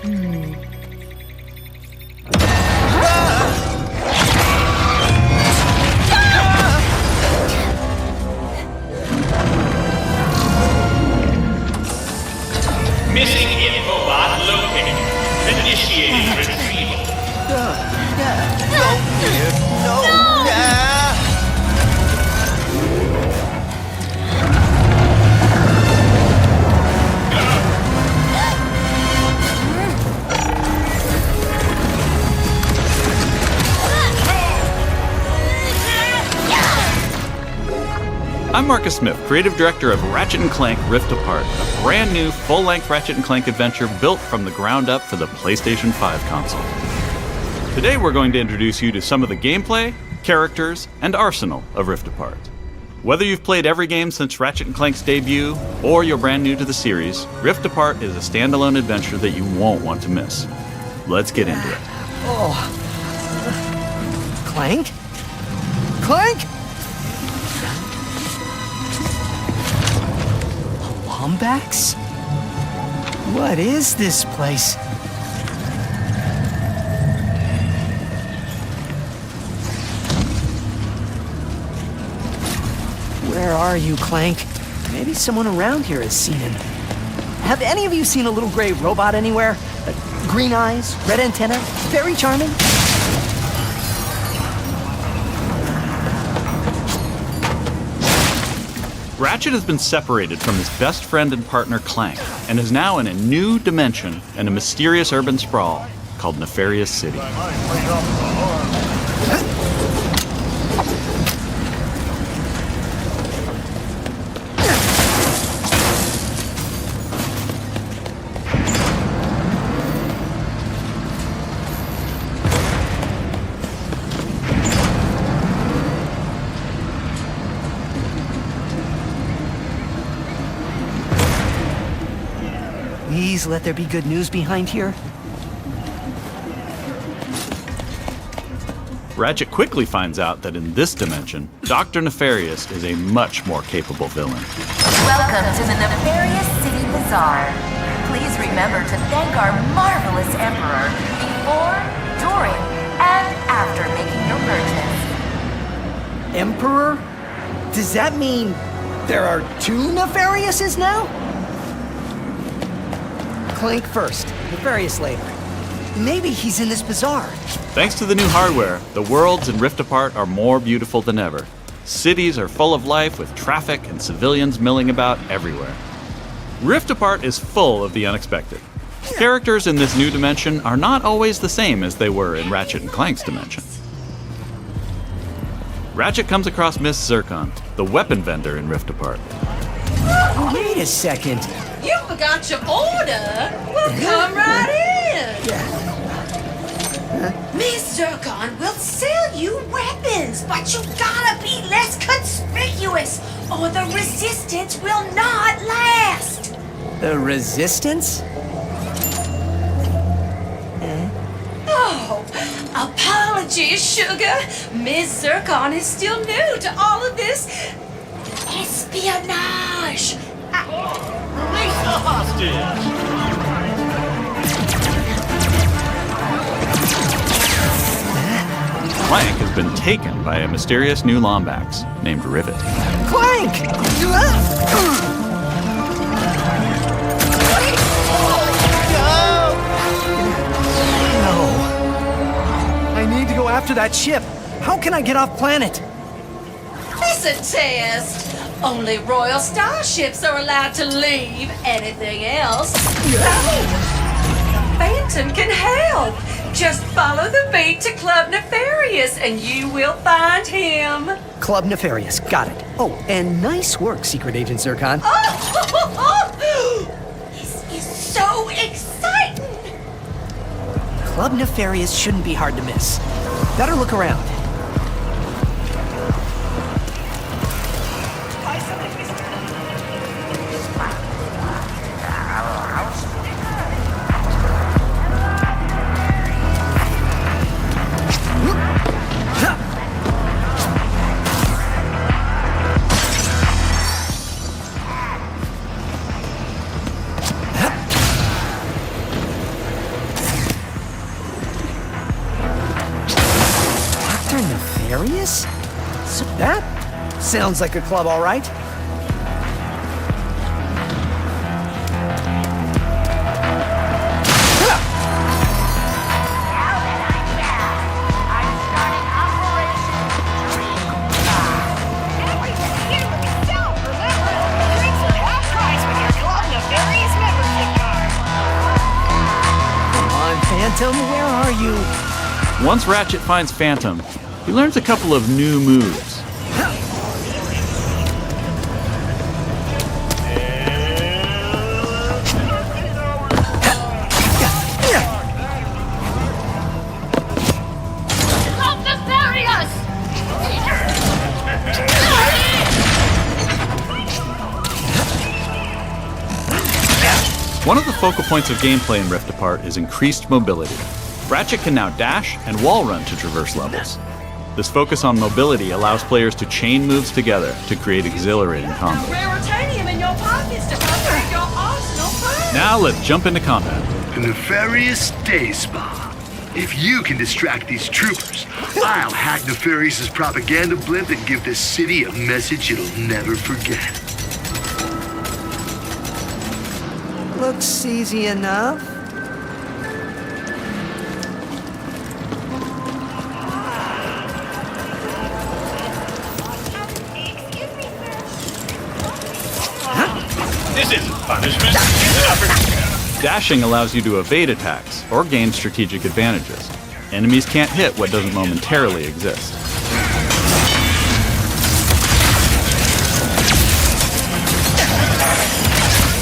Missing infobot located. Initiating retrieval. I'm Marcus Smith, creative director of Ratchet Clank Rift Apart, a brand new full-length Ratchet Clank adventure built from the ground up for the PlayStation 5 console. Today we're going to introduce you to some of the gameplay, characters, and arsenal of Rift Apart. Whether you've played every game since Ratchet Clank's debut, or you're brand new to the series, Rift Apart is a standalone adventure that you won't want to miss. Let's get into it. Clank? Clank? Lombax? What is this place? Where are you, Clank? Maybe someone around here has seen him. Have any of you seen a little gray robot anywhere? Green eyes, red antenna, very charming. Ratchet has been separated from his best friend and partner Clank, and is now in a new dimension in a mysterious urban sprawl called Nefarious City. Please let there be good news behind here. Ratchet quickly finds out that in this dimension, Dr. Nefarious is a much more capable villain. Welcome to the Nefarious City Bazaar. Please remember to thank our marvelous Emperor before, during, and after making your purchase. Emperor? Does that mean there are two Nefariouses now? Clank first, Nefarious later. Maybe he's in this bazaar. Thanks to the new hardware, the worlds in Rift Apart are more beautiful than ever. Cities are full of life with traffic and civilians milling about everywhere. Rift Apart is full of the unexpected. Characters in this new dimension are not always the same as they were in Ratchet and Clank's dimension. Ratchet comes across Miss Zircon, the weapon vendor in Rift Apart. Wait a second. You forgot your order? Well, come right in. Miss Zircon will sell you weapons, but you gotta be less conspicuous, or the resistance will not last. The Resistance? Oh, apologies, sugar. Miss Zircon is still new to all of this espionage. Release the hostage! Clank has been taken by a mysterious new Lombax named Rivet. Clank! No. I need to go after that ship. How can I get off planet? It's a test. Only royal starships are allowed to leave. Anything else? Phantom can help. Just follow the beat to Club Nefarious and you will find him. Club Nefarious, got it. Oh, and nice work, Secret Agent Zircon. This is so exciting. Club Nefarious shouldn't be hard to miss. Better look around. this. So that sounds like a club, all right. Phantom, where are you? Once Ratchet finds Phantom, he learns a couple of new moves. One of the focal points of gameplay in Rift Apart is increased mobility. Ratchet can now dash and wall run to traverse levels. This focus on mobility allows players to chain moves together to create exhilarating combos. Now let's jump into combat. The nefarious day spa. If you can distract these troopers, I'll hack Nefarious's propaganda blimp and give this city a message it'll never forget. Looks easy enough. This isn't punishment. It's an opportunity. Dashing allows you to evade attacks or gain strategic advantages. Enemies can't hit what doesn't momentarily exist.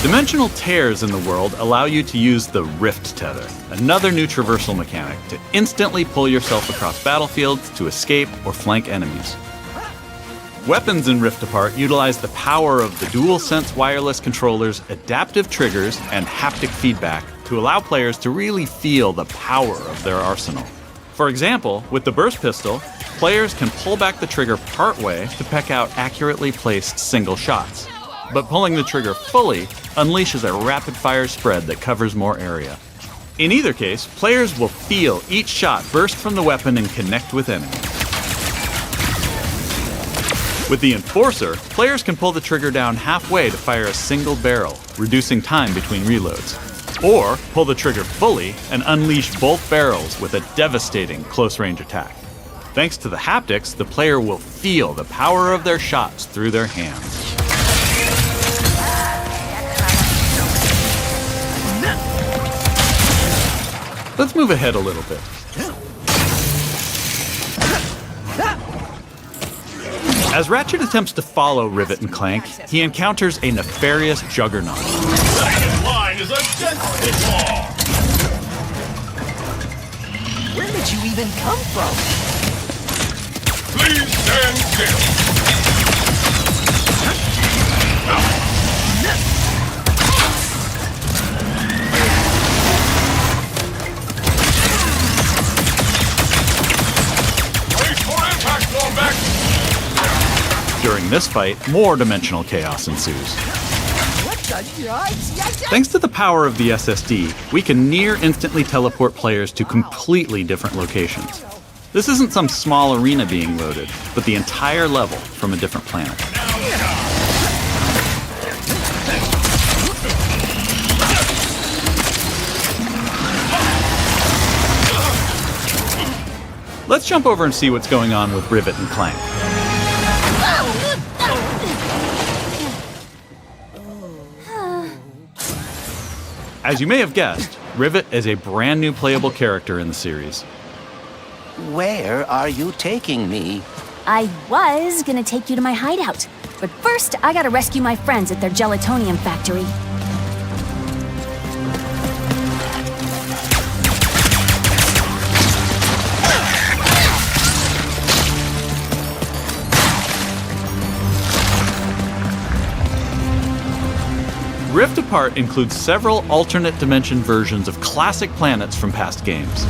Dimensional tears in the world allow you to use the Rift Tether, another new traversal mechanic to instantly pull yourself across battlefields to escape or flank enemies. Weapons in Rift Apart utilize the power of the DualSense wireless controller's adaptive triggers and haptic feedback to allow players to really feel the power of their arsenal. For example, with the burst pistol, players can pull back the trigger partway to peck out accurately placed single shots. But pulling the trigger fully unleashes a rapid-fire spread that covers more area. In either case, players will feel each shot burst from the weapon and connect with enemies. With the Enforcer, players can pull the trigger down halfway to fire a single barrel, reducing time between reloads. Or pull the trigger fully and unleash both barrels with a devastating close-range attack. Thanks to the haptics, the player will feel the power of their shots through their hands. Let's move ahead a little bit. As Ratchet attempts to follow Rivet and Clank, he encounters a nefarious juggernaut. Second line is a density wall. Where did you even come from? Please stand still. Wait for impact, going back. During this fight, more dimensional chaos ensues. Thanks to the power of the SSD, we can near instantly teleport players to completely different locations. This isn't some small arena being loaded, but the entire level from a different planet. Let's jump over and see what's going on with Rivet and Clank. As you may have guessed, Rivet is a brand new playable character in the series. Where are you taking me? I was gonna take you to my hideout, but first I gotta rescue my friends at their gelatonium factory. Rift Apart includes several alternate dimension versions of classic planets from past games.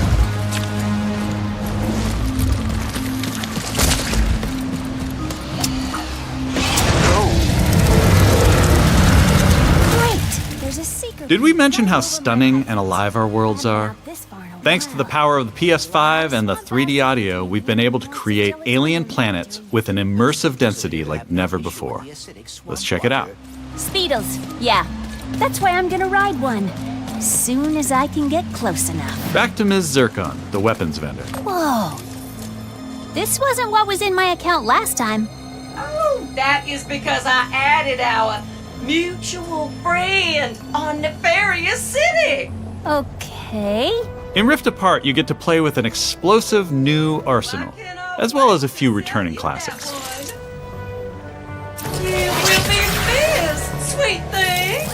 Great! There's a secret. Did we mention how stunning and alive our worlds are? This far away. Thanks to the power of the PS5 and the 3D audio, we've been able to create alien planets with an immersive density like never before. Let's check it out. Speedles, yeah. That's why I'm gonna ride one. As soon as I can get close enough. Back to Ms. Zircon, the weapons vendor. Whoa. This wasn't what was in my account last time. Oh, that is because I added our mutual friend on Nefarious City. Okay. In Rift Apart, you get to play with an explosive new arsenal, as well as a few returning classics. You will be missed, sweet thing.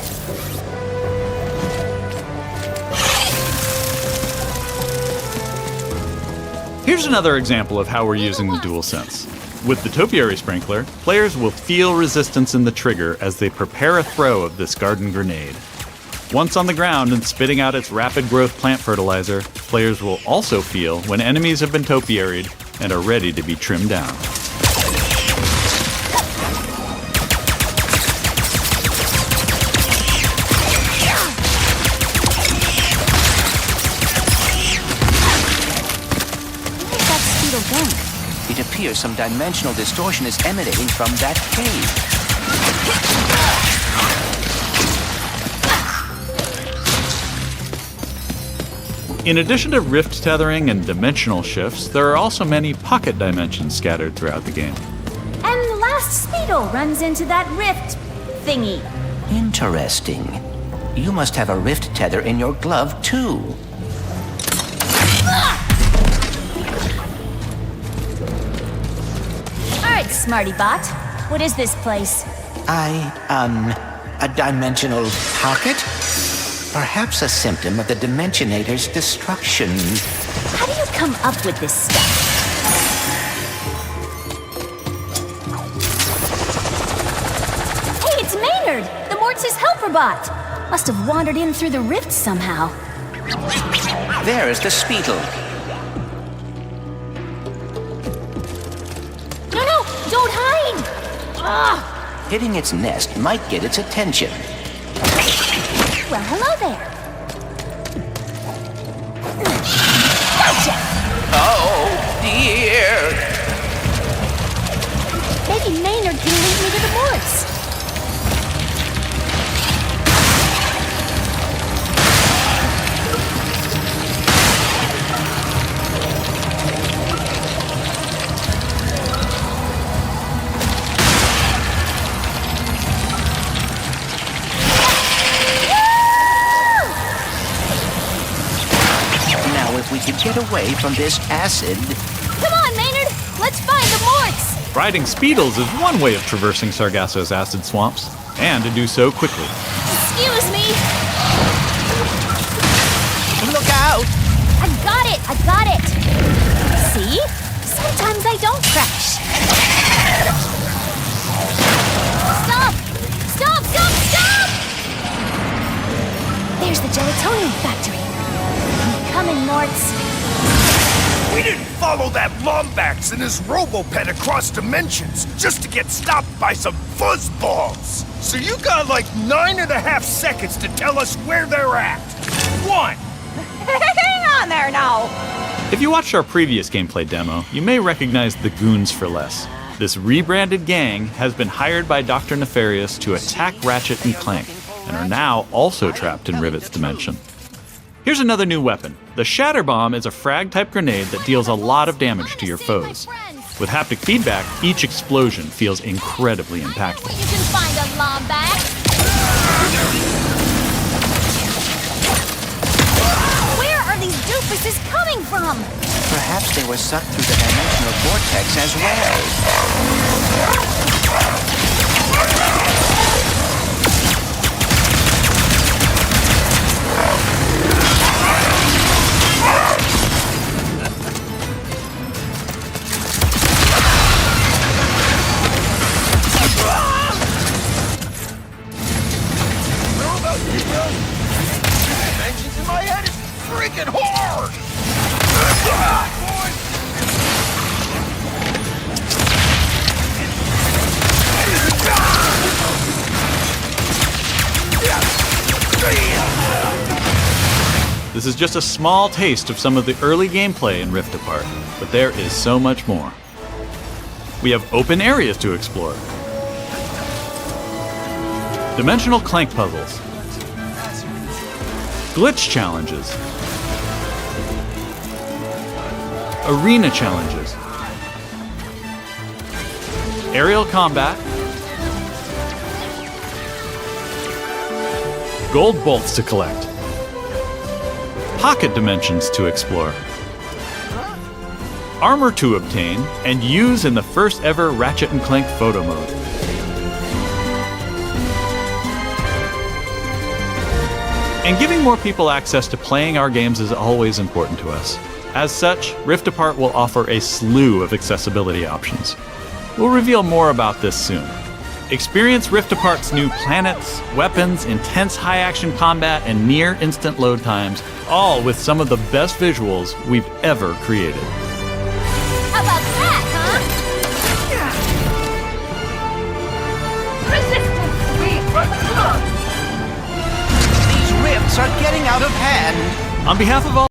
Here's another example of how we're using the DualSense. With the Topiary Sprinkler, players will feel resistance in the trigger as they prepare a throw of this garden grenade. Once on the ground and spitting out its rapid growth plant fertilizer, players will also feel when enemies have been topiaried and are ready to be trimmed down. Where's that Speedle going? It appears some dimensional distortion is emanating from that cave. In addition to rift tethering and dimensional shifts, there are also many pocket dimensions scattered throughout the game. And the last Speedle runs into that rift thingy. Interesting. You must have a rift tether in your glove, too. All right, Smarty Bot. What is this place? A dimensional pocket? Perhaps a symptom of the Dimensionator's destruction. How do you come up with this stuff? Hey, it's Maynard, the Mortis helper bot. Must have wandered in through the rift somehow. There is the Speedle. No, don't hide! Ah! Hitting its nest might get its attention. Well, hello there. Gotcha! Oh, dear! Maybe Maynard can lead me to the Mortis. If we could get away from this acid. Come on, Maynard! Let's find the Morts! Riding Speedles is one way of traversing Sargasso's acid swamps, and to do so quickly. Excuse me! Look out! I got it! See? Sometimes I don't crash. Stop! There's the gelatonium factory. Coming, Morts. We didn't follow that Lombax and his Robopet across dimensions just to get stopped by some fuzzballs. So you got like 9.5 seconds to tell us where they're at. 1. Hang on there now. If you watched our previous gameplay demo, you may recognize the Goons for Less. This rebranded gang has been hired by Dr. Nefarious to attack Ratchet and Clank, and are now also trapped in Rivet's dimension. Here's another new weapon. The Shatter Bomb is a frag-type grenade that deals a lot of damage to your foes. With haptic feedback, each explosion feels incredibly impactful. You can find a Lombax. Where are these doofuses coming from? Perhaps they were sucked through the dimensional vortex as well. Dimensions in my head is freaking hard! The This is just a small taste of some of the early gameplay in Rift Apart, but there is so much more. We have open areas to explore. Dimensional Clank puzzles. Glitch challenges. Arena challenges. Aerial combat. Gold bolts to collect. Pocket dimensions to explore. Armor to obtain and use in the first ever Ratchet & Clank photo mode. And giving more people access to playing our games is always important to us. As such, Rift Apart will offer a slew of accessibility options. We'll reveal more about this soon. Experience Rift Apart's new planets, weapons, intense high-action combat, and near-instant load times, all with some of the best visuals we've ever created. How about that, huh? Resistance, we These rifts are getting out of hand. On behalf of all